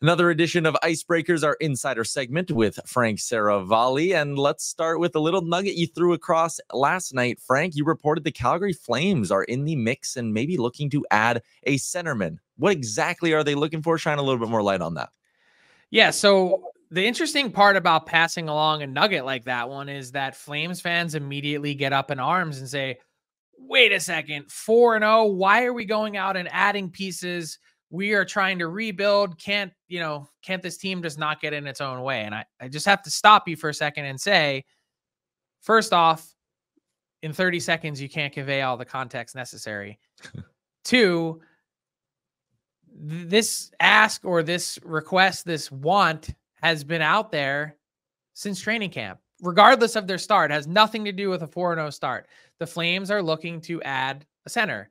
Another edition of Icebreakers, our insider segment with Frank Seravalli. And let's start with a little nugget you threw across last night. Frank, you reported the Calgary Flames are in the mix and maybe looking to add a centerman. What exactly are they looking for? Shine a little bit more light on that. Yeah, so the interesting part about passing along a nugget like that one is that Flames fans immediately get up in arms and say, wait a second, 4-0, why are we going out and adding pieces? We are trying to rebuild. Can't this team just not get in its own way? And I just have to stop you for a second and say, first off, in 30 seconds, you can't convey all the context necessary. Two, this ask or this request, this want has been out there since training camp, regardless of their start. It has nothing to do with a 4-0 start. The Flames are looking to add a center,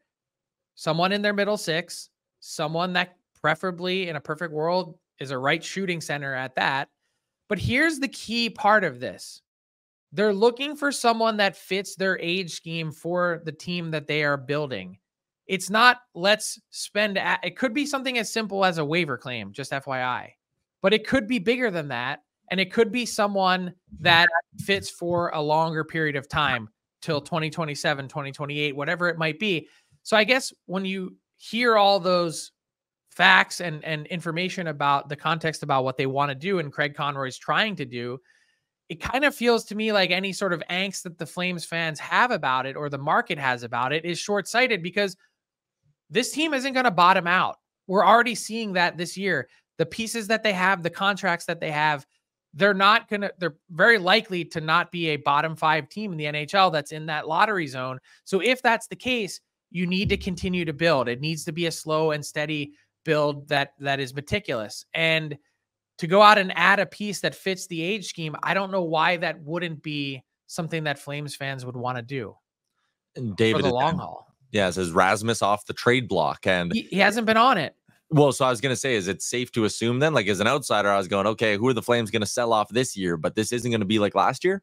someone in their middle six, someone that preferably in a perfect world is a right shooting center at that. But here's the key part of this. They're looking for someone that fits their age scheme for the team that they are building. It's not let's spend. It could be something as simple as a waiver claim, just FYI, but it could be bigger than that. And it could be someone that fits for a longer period of time till 2027, 2028, whatever it might be. So I guess when you hear all those facts and information about the context about what they want to do and Craig Conroy's trying to do, it kind of feels to me like any sort of angst that the Flames fans have about it or the market has about it is short-sighted, because this team isn't going to bottom out. We're already seeing that this year. The pieces that they have, the contracts that they have, they're very likely to not be a bottom 5 team in the NHL that's in that lottery zone. So if that's the case, you need to continue to build. It needs to be a slow and steady build that is meticulous. And to go out and add a piece that fits the age scheme, I don't know why that wouldn't be something that Flames fans would want to do. And David, for the long haul. Yeah, it says Rasmus off the trade block. And he hasn't been on it. Well, so I was going to say, is it safe to assume then, like as an outsider, I was going, okay, who are the Flames going to sell off this year? But this isn't going to be like last year?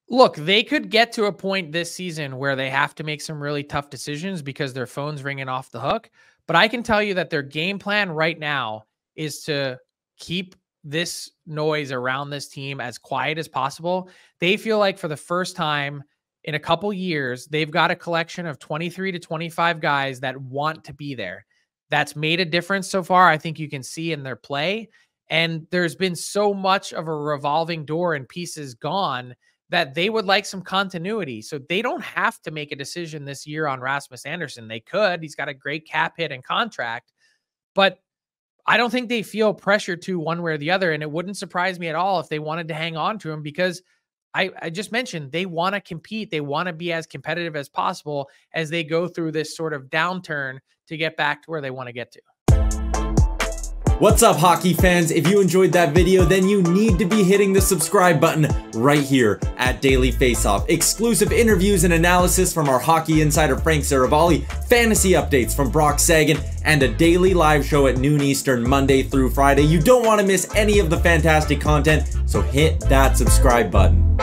Look, they could get to a point this season where they have to make some really tough decisions because their phone's ringing off the hook. But I can tell you that their game plan right now is to keep this noise around this team as quiet as possible. They feel like for the first time in a couple years, they've got a collection of 23 to 25 guys that want to be there. That's made a difference so far. I think you can see in their play. And there's been so much of a revolving door and pieces gone that they would like some continuity. So they don't have to make a decision this year on Rasmus Andersson. They could. He's got a great cap hit and contract. But I don't think they feel pressure to one way or the other. And it wouldn't surprise me at all if they wanted to hang on to him, because I just mentioned they want to compete. They want to be as competitive as possible as they go through this sort of downturn to get back to where they want to get to. What's up, hockey fans? If you enjoyed that video, then you need to be hitting the subscribe button right here at Daily Faceoff. Exclusive interviews and analysis from our hockey insider Frank Seravalli, fantasy updates from Brock Sagan, and a daily live show at noon Eastern, Monday through Friday. You don't want to miss any of the fantastic content, so hit that subscribe button.